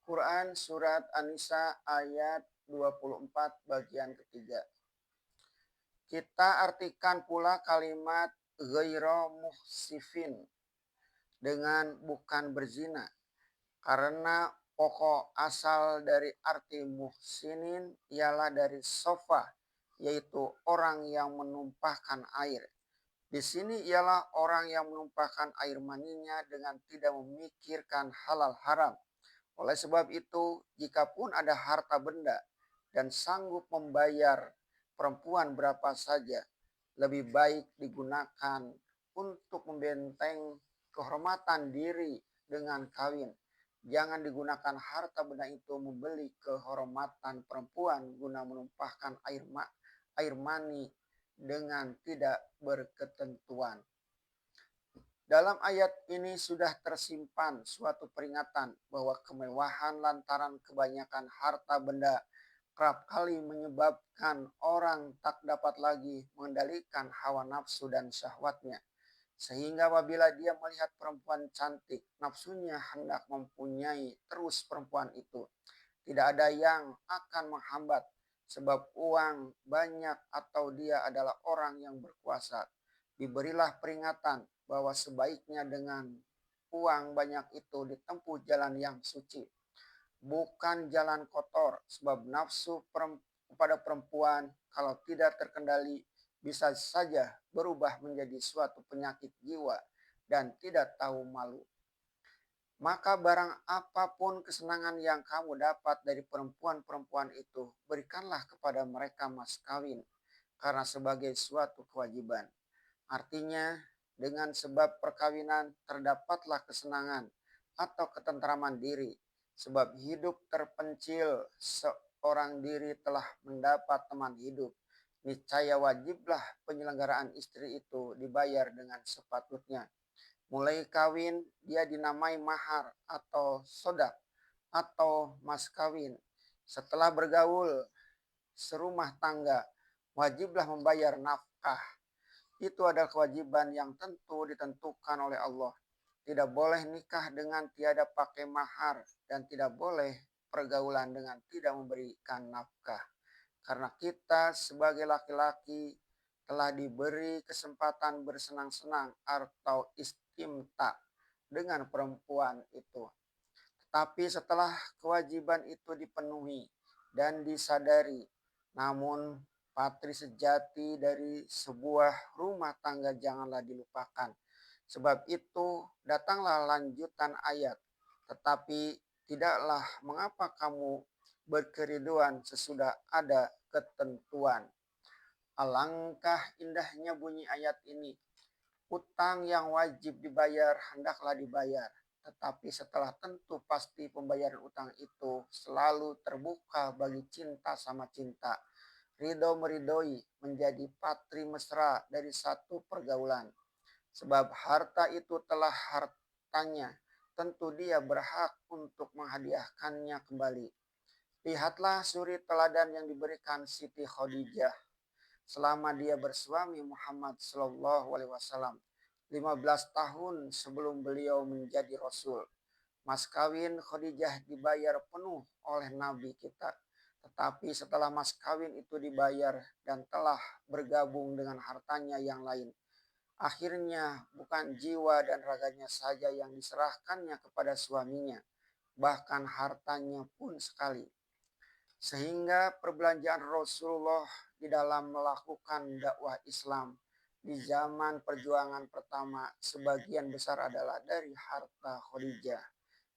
Quran Surat An-Nisa ayat 24 bagian ketiga. Kita artikan pula kalimat ghairu muhsifin dengan bukan berzina. Karena pokok asal dari arti muhsinin ialah dari sofa, yaitu orang yang menumpahkan air. Di sini ialah orang yang menumpahkan air maninya dengan tidak memikirkan halal haram. Oleh sebab itu, jikapun ada harta benda dan sanggup membayar perempuan berapa saja, lebih baik digunakan untuk membenteng kehormatan diri dengan kawin. Jangan digunakan harta benda itu membeli kehormatan perempuan guna menumpahkan air mani dengan tidak berketentuan. Dalam ayat ini sudah tersimpan suatu peringatan bahwa kemewahan lantaran kebanyakan harta benda kerap kali menyebabkan orang tak dapat lagi mengendalikan hawa nafsu dan syahwatnya. Sehingga apabila dia melihat perempuan cantik, nafsunya hendak mempunyai terus perempuan itu. Tidak ada yang akan menghambat sebab uang banyak atau dia adalah orang yang berkuasa. Diberilah peringatan bahwa sebaiknya dengan uang banyak itu ditempuh jalan yang suci, bukan jalan kotor, sebab nafsu kepada perempuan kalau tidak terkendali bisa saja berubah menjadi suatu penyakit jiwa dan tidak tahu malu. Maka barang apapun kesenangan yang kamu dapat dari perempuan-perempuan itu, berikanlah kepada mereka mas kawin, karena sebagai suatu kewajiban. Artinya, dengan sebab perkawinan terdapatlah kesenangan atau ketentraman diri. Sebab hidup terpencil seorang diri telah mendapat teman hidup. Niscaya wajiblah penyelenggaraan istri itu dibayar dengan sepatutnya. Mulai kawin dia dinamai mahar atau sodak atau mas kawin. Setelah bergaul serumah tangga, wajiblah membayar nafkah. Itu adalah kewajiban yang tentu ditentukan oleh Allah. Tidak boleh nikah dengan tiada pakai mahar dan tidak boleh pergaulan dengan tidak memberikan nafkah. Karena kita sebagai laki-laki telah diberi kesempatan bersenang-senang atau istimta dengan perempuan itu. Tapi setelah kewajiban itu dipenuhi dan disadari, namun patri sejati dari sebuah rumah tangga janganlah dilupakan. Sebab itu datanglah lanjutan ayat. Tetapi tidaklah mengapa kamu berkerinduan sesudah ada ketentuan. Alangkah indahnya bunyi ayat ini. Utang yang wajib dibayar hendaklah dibayar. Tetapi setelah tentu pasti pembayaran utang itu selalu terbuka bagi cinta sama cinta. Ridho meridoi menjadi patri mesra dari satu pergaulan. Sebab harta itu telah hartanya. Tentu dia berhak untuk menghadiahkannya kembali. Lihatlah suri teladan yang diberikan Siti Khadijah selama dia bersuami Muhammad Sallallahu Alaihi Wasallam 15 tahun sebelum beliau menjadi Rasul. Mas kawin Khadijah dibayar penuh oleh Nabi kita. Tetapi setelah mas kawin itu dibayar dan telah bergabung dengan hartanya yang lain, akhirnya bukan jiwa dan raganya saja yang diserahkannya kepada suaminya, bahkan hartanya pun sekali. Sehingga perbelanjaan Rasulullah di dalam melakukan dakwah Islam di zaman perjuangan pertama sebagian besar adalah dari harta Khadijah.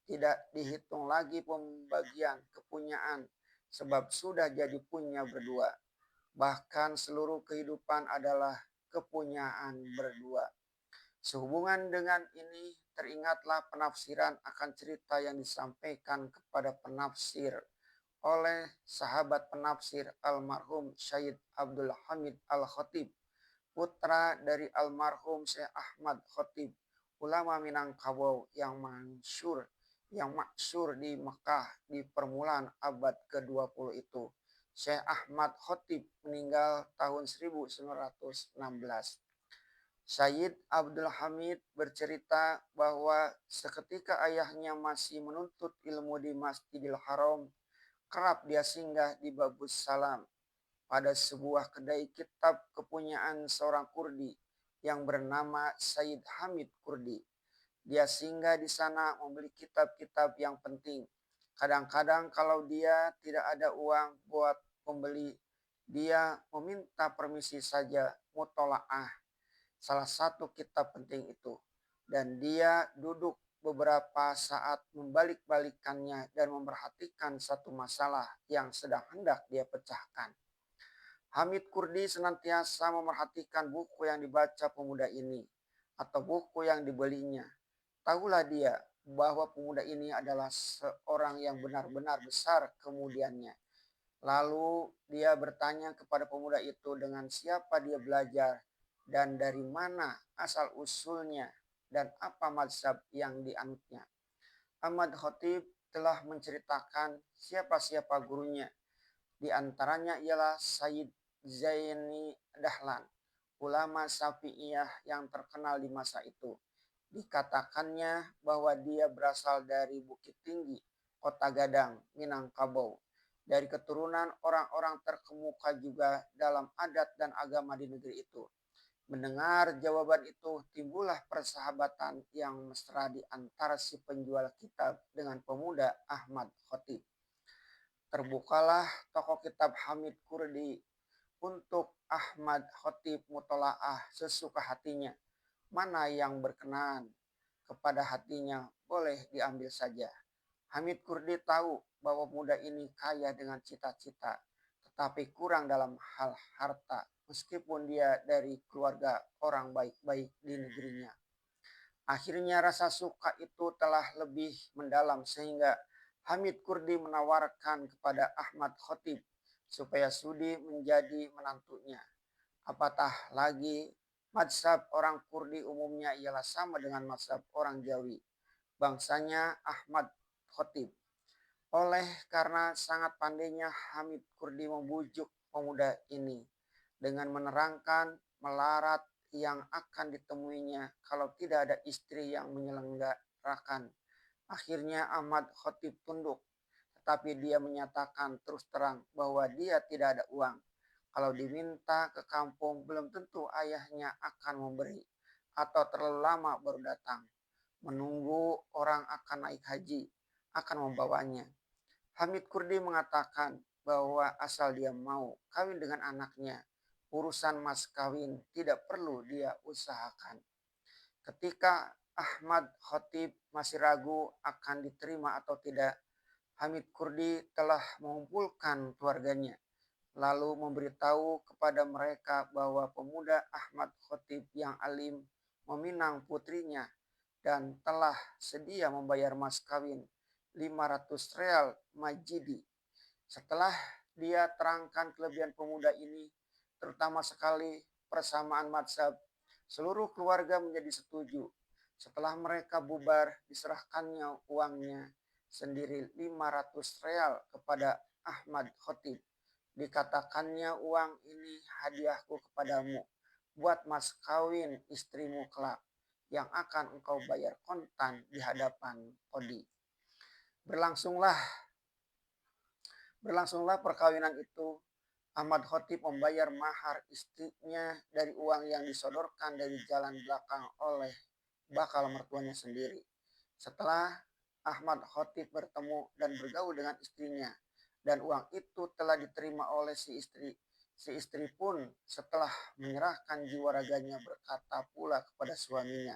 Tidak dihitung lagi pembagian kepunyaan sebab sudah jadi punya berdua. Bahkan seluruh kehidupan adalah kepunyaan berdua. Sehubungan dengan ini teringatlah penafsiran akan cerita yang disampaikan kepada penafsir oleh sahabat penafsir almarhum Syed Abdul Hamid Al-Khatib, putra dari almarhum Syekh Ahmad Khatib, ulama Minangkabau yang masyhur di Mekah di permulaan abad ke-20 itu. Syekh Ahmad Khatib meninggal tahun 1916. Sayyid Abdul Hamid bercerita bahwa seketika ayahnya masih menuntut ilmu di Masjidil Haram, kerap dia singgah di Babus Salam pada sebuah kedai kitab kepunyaan seorang Kurdi yang bernama Sayyid Hamid Kurdi. Dia singgah di sana membeli kitab-kitab yang penting. Kadang-kadang kalau dia tidak ada uang buat pembeli, dia meminta permisi saja mutolaah salah satu kitab penting itu. Dan dia duduk beberapa saat membalik-balikannya dan memperhatikan satu masalah yang sedang hendak dia pecahkan. Hamid Kurdi senantiasa memerhatikan buku yang dibaca pemuda ini atau buku yang dibelinya. Tahulah dia bahwa pemuda ini adalah seorang yang benar-benar besar kemudiannya. Lalu dia bertanya kepada pemuda itu dengan siapa dia belajar dan dari mana asal usulnya dan apa mazhab yang dianutnya. Ahmad Khatib telah menceritakan siapa-siapa gurunya. Di antaranya ialah Sayyid Zaini Dahlan, ulama Syafi'iyah yang terkenal di masa itu. Dikatakannya bahwa dia berasal dari Bukit Tinggi, Kota Gadang, Minangkabau. Dari keturunan orang-orang terkemuka juga dalam adat dan agama di negeri itu. Mendengar jawaban itu, timbullah persahabatan yang mesra di antara si penjual kitab dengan pemuda Ahmad Khatib. Terbukalah toko kitab Hamid Kurdi untuk Ahmad Khatib mutolaah sesuka hatinya. Mana yang berkenan kepada hatinya boleh diambil saja. Hamid Kurdi tahu bahwa pemuda ini kaya dengan cita-cita, tetapi kurang dalam hal harta, meskipun dia dari keluarga orang baik-baik di negerinya. Akhirnya rasa suka itu telah lebih mendalam sehingga Hamid Kurdi menawarkan kepada Ahmad Khatib supaya sudi menjadi menantunya. Apatah lagi, mazhab orang Kurdi umumnya ialah sama dengan mazhab orang Jawi. Bangsanya Ahmad Khatib. Oleh karena sangat pandainya Hamid Kurdi membujuk pemuda ini dengan menerangkan melarat yang akan ditemuinya kalau tidak ada istri yang menyelenggarakan. Akhirnya Ahmad Khatib tunduk, tetapi dia menyatakan terus terang bahwa dia tidak ada uang. Kalau diminta ke kampung belum tentu ayahnya akan memberi atau terlalu lama baru datang. Menunggu orang akan naik haji akan membawanya. Hamid Kurdi mengatakan bahwa asal dia mau kawin dengan anaknya, urusan mas kawin tidak perlu dia usahakan. Ketika Ahmad Khatib masih ragu akan diterima atau tidak, Hamid Kurdi telah mengumpulkan keluarganya, lalu memberitahu kepada mereka bahwa pemuda Ahmad Khatib yang alim meminang putrinya dan telah sedia membayar mas kawin 500 real Majidi. Setelah dia terangkan kelebihan pemuda ini, terutama sekali persamaan mazhab, seluruh keluarga menjadi setuju. Setelah mereka bubar, diserahkannya uangnya sendiri 500 real kepada Ahmad Khatib. Dikatakannya uang ini hadiahku kepadamu buat mas kawin istrimu kelak yang akan engkau bayar kontan di hadapan Kodi. Berlangsunglah perkawinan itu. Ahmad Khatib membayar mahar istrinya dari uang yang disodorkan dari jalan belakang oleh bakal mertuanya sendiri. Setelah Ahmad Khatib bertemu dan bergaul dengan istrinya dan uang itu telah diterima oleh si istri pun setelah menyerahkan jiwa raganya berkata pula kepada suaminya,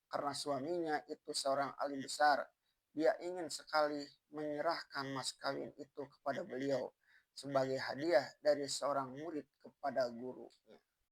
karena suaminya itu seorang alim besar, dia ingin sekali menyerahkan mas kawin itu kepada beliau sebagai hadiah dari seorang murid kepada gurunya.